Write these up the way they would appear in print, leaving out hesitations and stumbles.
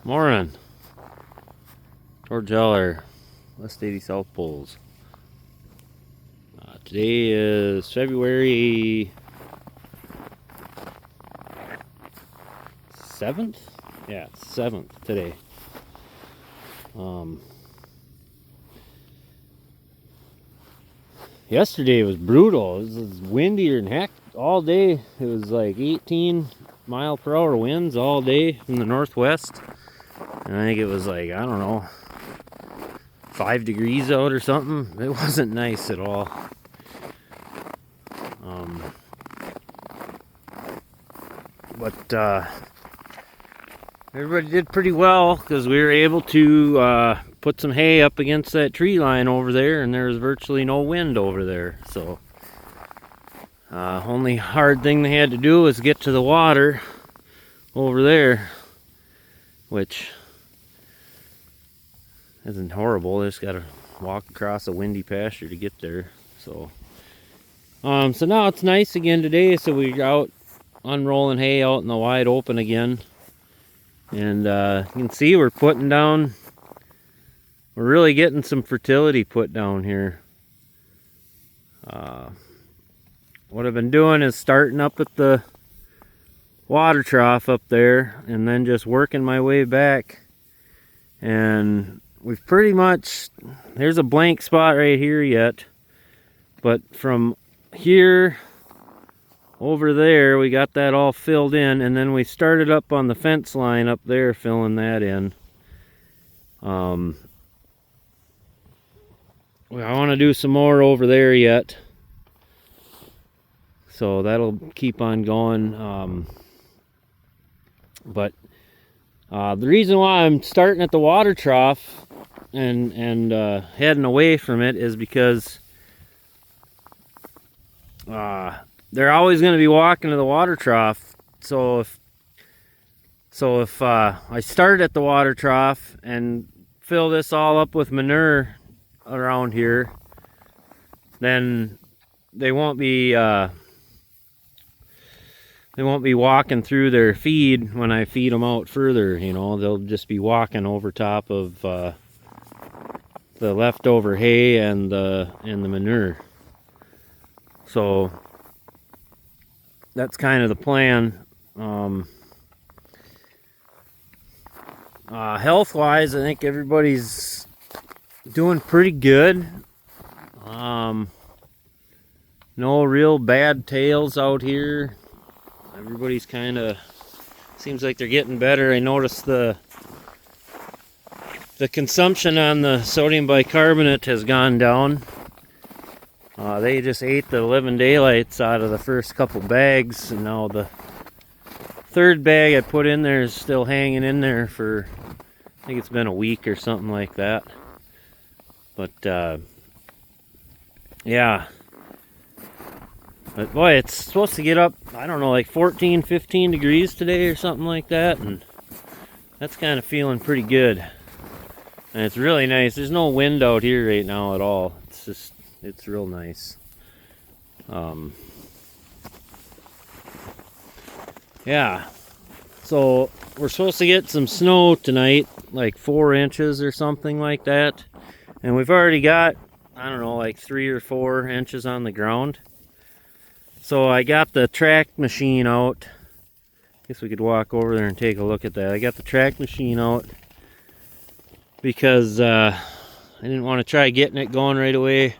Morning. George Eller, West 80 South Poles. Today is February 7th? Yeah, 7th today. Yesterday was brutal. It was windier than heck all day. It was like 18 mile per hour winds all day from the northwest. And I think it was like, I don't know, 5 degrees out or something. It wasn't nice at all. But everybody did pretty well because we were able to put some hay up against that tree line over there, and there was virtually no wind over there. So only hard thing they had to do was get to the water over there, which isn't horrible. They just gotta walk across a windy pasture to get there. So now it's nice again today, so we're out unrolling hay out in the wide open again. And you can see we're putting down, we're really getting some fertility put down here. What I've been doing is starting up at the water trough up there and then just working my way back. And we've pretty much, there's a blank spot right here yet, but from here over there we got that all filled in, and then we started up on the fence line up there filling that in. I want to do some more over there yet, so that'll keep on going. But the reason why I'm starting at the water trough and heading away from it is because they're always going to be walking to the water trough. So if I start at the water trough and fill this all up with manure around here, then they won't be walking through their feed when I feed them out further. You know, they'll just be walking over top of the leftover hay and the manure. So that's kind of the plan. Health-wise, I think everybody's doing pretty good. No real bad tails out here. Everybody's kind of, seems like they're getting better. I noticed the consumption on the sodium bicarbonate has gone down. They just ate the living daylights out of the first couple bags, and now the third bag I put in there is still hanging in there for, I think it's been a week or something like that. But yeah, but boy, it's supposed to get up, I don't know, like 14, 15 degrees today or something like that, and that's kind of feeling pretty good. And it's really nice. There's no wind out here right now at all. It's just, it's real nice. Yeah, so we're supposed to get some snow tonight, like 4 inches or something like that. And we've already got, I don't know, like 3 or 4 inches on the ground. So I got the track machine out. Guess we could walk over there and take a look at that. I got the track machine out because I didn't want to try getting it going right away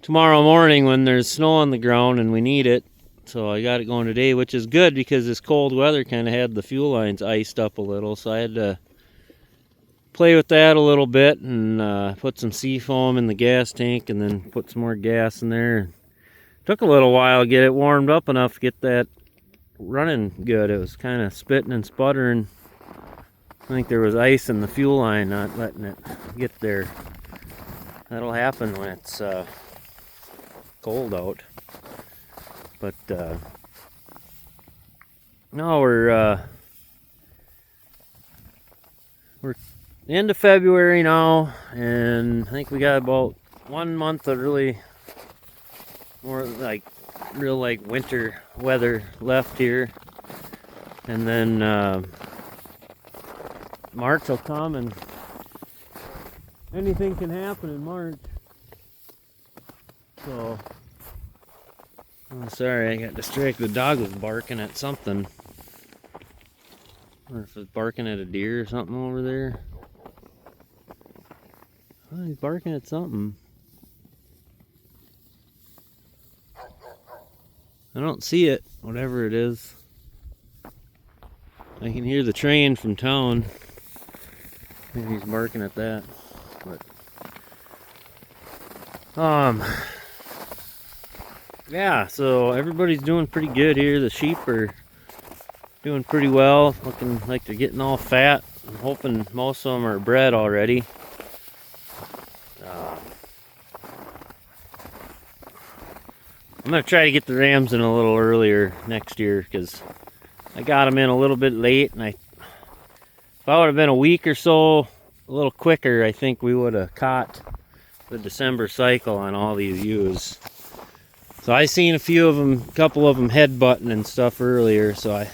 tomorrow morning when there's snow on the ground and we need it. So I got it going today, which is good because this cold weather kind of had the fuel lines iced up a little. So I had to play with that a little bit and put some seafoam in the gas tank and then put some more gas in there. Took a little while to get it warmed up enough to get that running good. It was kind of spitting and sputtering. I think there was ice in the fuel line, not letting it get there. That'll happen when it's cold out. But no, we're end of February now, and I think we got about 1 month of really more like real like winter weather left here, and then March will come and anything can happen in March. So, I'm sorry, I got distracted. The dog was barking at something. Or if it's barking at a deer or something over there. Oh, he's barking at something. I don't see it, whatever it is. I can hear the train from town. Maybe he's barking at that. But yeah, so everybody's doing pretty good here. The sheep are doing pretty well, looking like they're getting all fat. I'm hoping most of them are bred already. I'm going to try to get the rams in a little earlier next year because I got them in a little bit late, and if I would have been a week or so a little quicker, I think we would have caught the December cycle on all these ewes. So I seen a couple of them headbutting and stuff earlier, so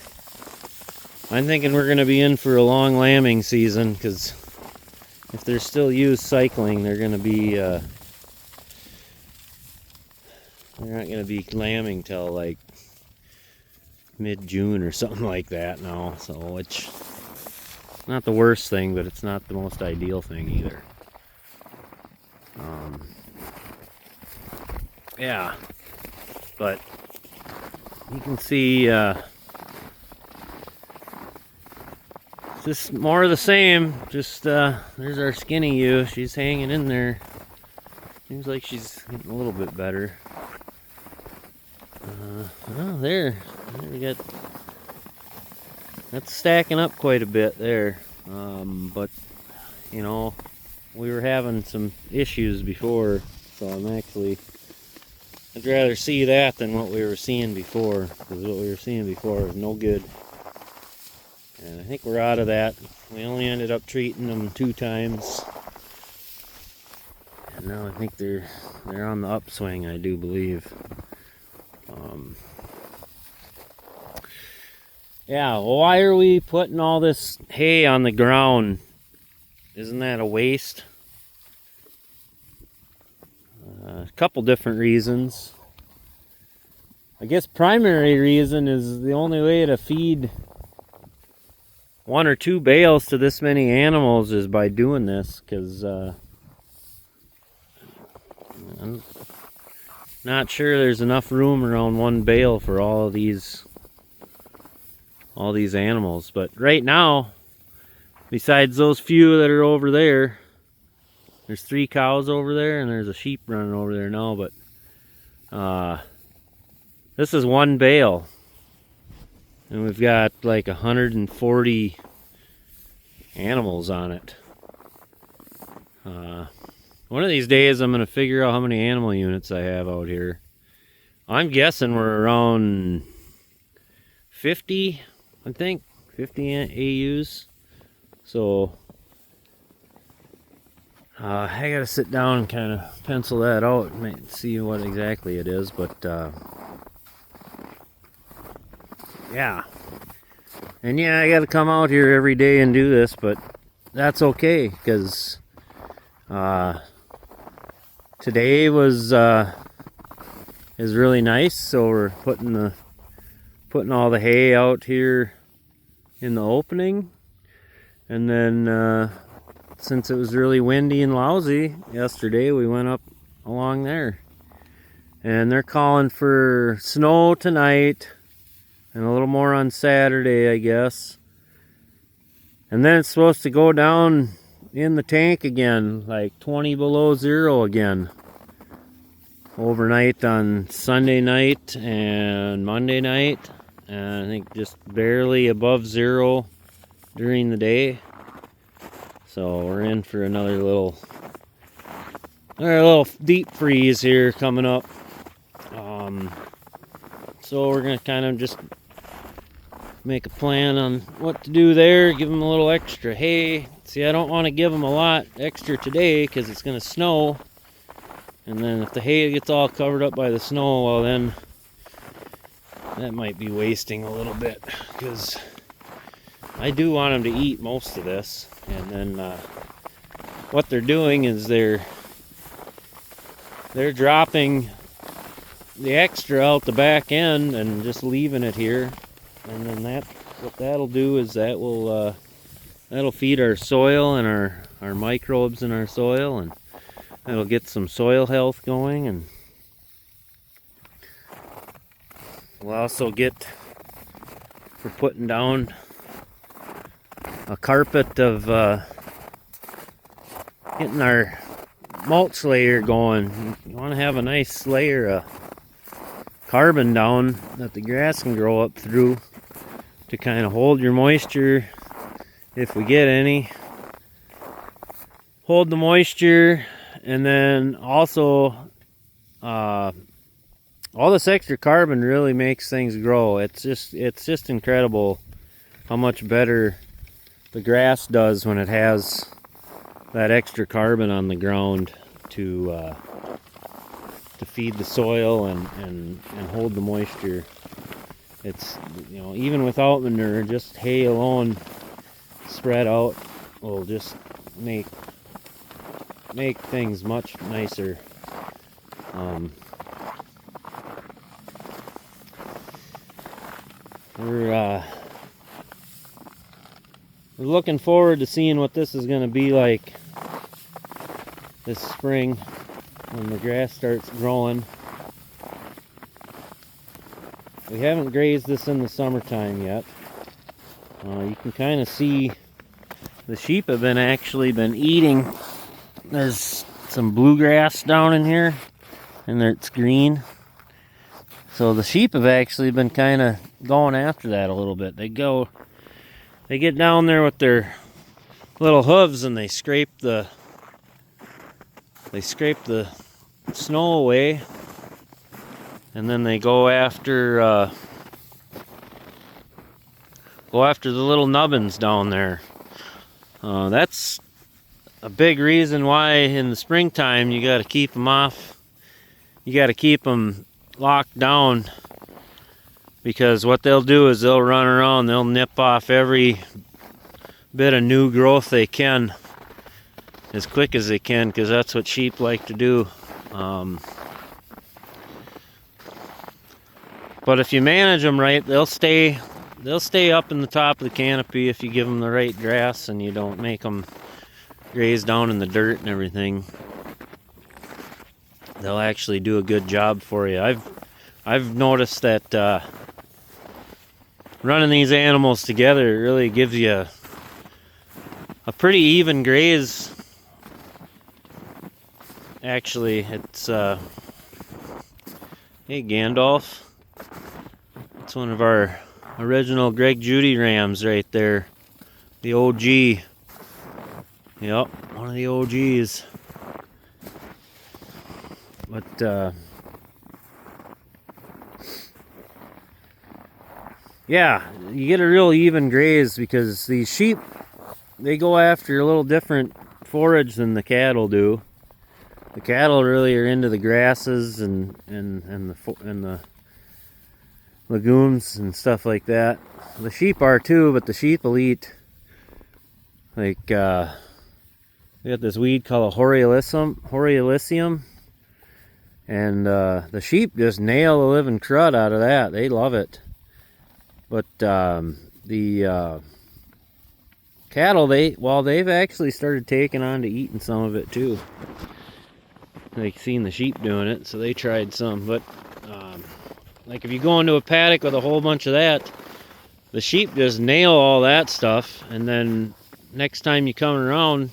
I'm thinking we're going to be in for a long lambing season, because if they're still ewes cycling, they're going to be they're not going to be lambing till like mid-June or something like that now. So it's not the worst thing, but it's not the most ideal thing either. Yeah, but you can see just more of the same. Just there's our skinny ewe. She's hanging in there. Seems like she's getting a little bit better. Oh, there we got, that's stacking up quite a bit there. But you know, we were having some issues before, so I'd rather see that than what we were seeing before, because what we were seeing before was no good. And I think we're out of that. We only ended up treating them 2 times. And now I think they're on the upswing, I do believe. Yeah, well, why are we putting all this hay on the ground? Isn't that a waste? A couple different reasons. I guess primary reason is the only way to feed 1 or 2 bales to this many animals is by doing this, because I'm not sure there's enough room around 1 bale for all these animals. But right now, besides those few that are over there, there's 3 cows over there and there's a sheep running over there now, but this is 1 bale, and we've got like 140 animals on it. One of these days I'm going to figure out how many animal units I have out here. I'm guessing we're around 50, I think, 50 AUs. So I gotta sit down and kind of pencil that out and see what exactly it is, but yeah. And yeah, I gotta come out here every day and do this, but that's okay, because today is really nice, so we're putting all the hay out here in the opening. And then since it was really windy and lousy yesterday, we went up along there, and they're calling for snow tonight and a little more on Saturday, I guess. And then it's supposed to go down in the tank again, like 20 below zero again, overnight on Sunday night and Monday night, and I think just barely above zero during the day. So we're in for another little deep freeze here coming up. So we're gonna kind of just make a plan on what to do there. Give them a little extra hay. See, I don't want to give them a lot extra today because it's gonna snow, and then if the hay gets all covered up by the snow, well, then that might be wasting a little bit, because I do want them to eat most of this, and then what they're doing is they're dropping the extra out the back end and just leaving it here, and then what that'll do is that'll feed our soil and our microbes in our soil, and that'll get some soil health going, and we'll also get for putting down a carpet of getting our mulch layer going. You want to have a nice layer of carbon down that the grass can grow up through to kind of hold your moisture if we get any. Hold the moisture, and then also all this extra carbon really makes things grow. It's just incredible how much better the grass does when it has that extra carbon on the ground to feed the soil and hold the moisture. It's, you know, even without manure, just hay alone spread out will just make things much nicer. We're looking forward to seeing what this is going to be like this spring when the grass starts growing. We haven't grazed this in the summertime yet. You can kind of see the sheep have actually been eating. There's some bluegrass down in here, and it's green. So the sheep have actually been kind of going after that a little bit. They get down there with their little hooves and they scrape the snow away, and then they go after the little nubbins down there. That's a big reason why in the springtime you got to keep them off. You got to keep them locked down, because what they'll do is they'll run around, they'll nip off every bit of new growth they can as quick as they can, because that's what sheep like to do. But if you manage them right, they'll stay up in the top of the canopy if you give them the right grass and you don't make them graze down in the dirt and everything. They'll actually do a good job for you. I've noticed that running these animals together really gives you a pretty even graze. Actually, it's hey Gandalf. It's one of our original Greg Judy rams right there. The OG. Yep, one of the OGs. But yeah, you get a real even graze because these sheep, they go after a little different forage than the cattle do. The cattle really are into the grasses and the legumes and stuff like that. The sheep are too, but the sheep will eat like we got this weed called a Horiolysium, and the sheep just nail the living crud out of that. They love it. But the cattle, they've actually started taking on to eating some of it too. They seen the sheep doing it, so they tried some. But like if you go into a paddock with a whole bunch of that, the sheep just nail all that stuff, and then next time you come around,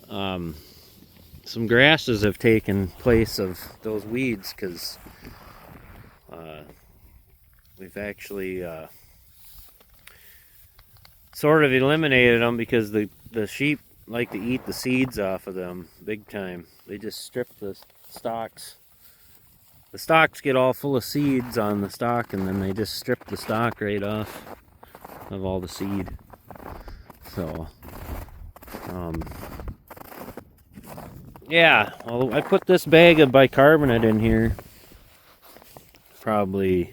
some grasses have taken place of those weeds, because we've actually sort of eliminated them, because the sheep like to eat the seeds off of them big time. They just strip the stalks. The stalks get all full of seeds on the stalk, and then they just strip the stalk right off of all the seed. So yeah, well, I put this bag of bicarbonate in here probably,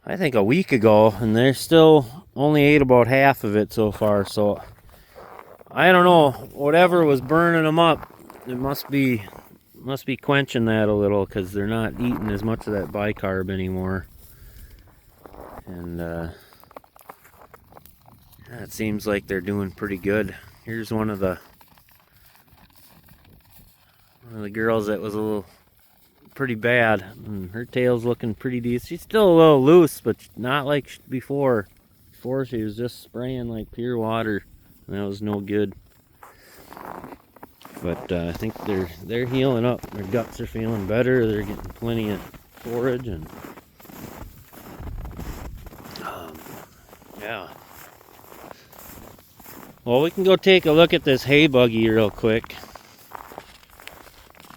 I think, a week ago, and they're still only ate about half of it so far, so I don't know. Whatever was burning them up, it must be quenching that a little, because they're not eating as much of that bicarb anymore. And it seems like they're doing pretty good. Here's one of the girls that was a little pretty bad, and her tail's looking pretty decent. She's still a little loose, but not like before. Before she was just spraying like pure water, and that was no good. But I think they're healing up. Their guts are feeling better. They're getting plenty of forage, and yeah. Well, we can go take a look at this hay buggy real quick,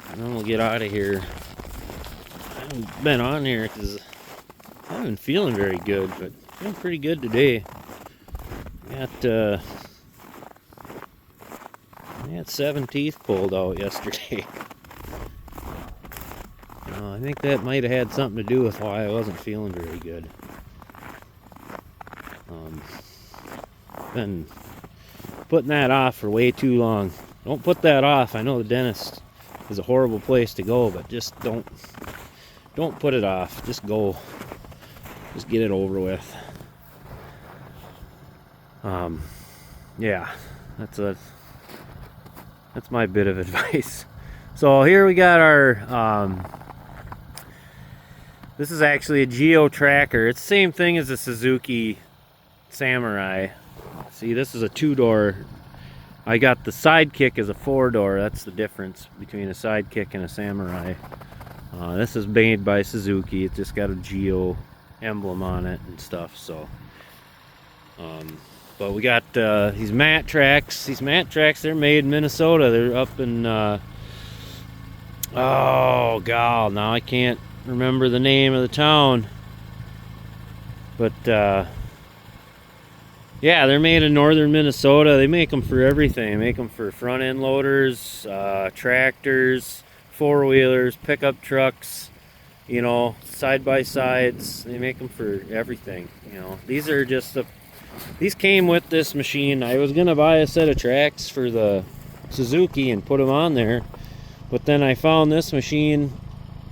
and then we'll get out of here. I haven't been on here because I haven't been feeling very good, but feeling pretty good today. Got 7 teeth pulled out yesterday. I think that might have had something to do with why I wasn't feeling very good. Been putting that off for way too long. Don't put that off. I know the dentist is a horrible place to go, but just don't put it off. Just go. Just get it over with. Yeah, that's my bit of advice. So here we got our this is actually a Geo tracker. It's the same thing as a Suzuki Samurai. See, this is a 2-door. I got the Sidekick as a 4-door. That's the difference between a Sidekick and a Samurai. This is made by Suzuki. It's just got a Geo emblem on it and stuff. So but we got these mat tracks. These mat tracks, they're made in Minnesota. They're up in oh god, now I can't remember the name of the town. But yeah, they're made in northern Minnesota. They make them for everything. They make them for front end loaders, tractors, 4-wheelers, pickup trucks, you know, side by sides. They make them for everything. You know, these are just these came with this machine. I was gonna buy a set of tracks for the Suzuki and put them on there, but then I found this machine.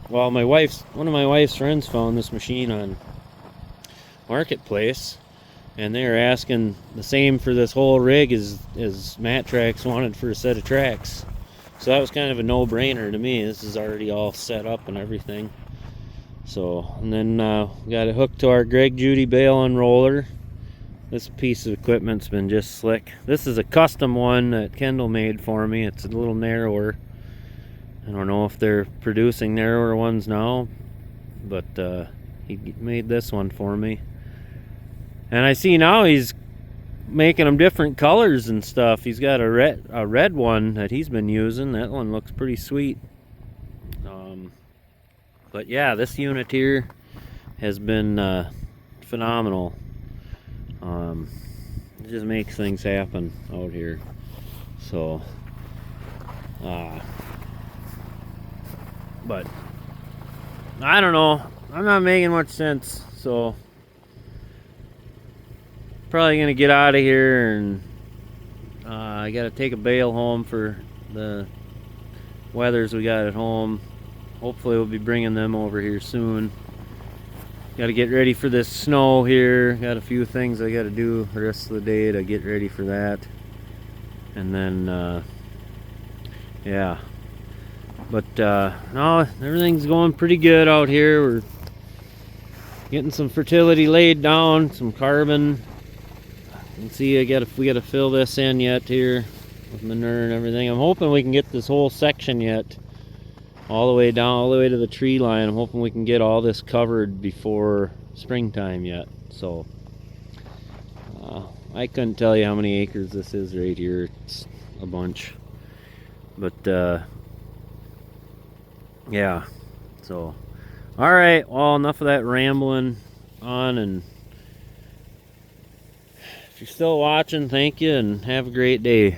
Well, one of my wife's friends found this machine on Marketplace, and they were asking the same for this whole rig as Mat Tracks wanted for a set of tracks. So that was kind of a no-brainer to me. This is already all set up and everything. So, and then we got it hooked to our Greg Judy bale unroller. This piece of equipment's been just slick. This is a custom one that Kendall made for me. It's a little narrower. I don't know if they're producing narrower ones now, but he made this one for me. And I see now he's making them different colors and stuff. He's got a red one that he's been using. That one looks pretty sweet. But yeah, this unit here has been phenomenal. It just makes things happen out here. So but I don't know, I'm not making much sense, so probably gonna get out of here, and I gotta take a bale home for the wethers we got at home. Hopefully we'll be bringing them over here soon. Gotta get ready for this snow here. Got a few things I gotta do the rest of the day to get ready for that. And then yeah, but no, everything's going pretty good out here. We're getting some fertility laid down, some carbon. You can see we gotta fill this in yet here with manure and everything. I'm hoping we can get this whole section yet all the way down, all the way to the tree line. I'm hoping we can get all this covered before springtime yet. So I couldn't tell you how many acres this is right here. It's a bunch. But yeah, so all right, well, enough of that rambling on, and if you're still watching, thank you and have a great day.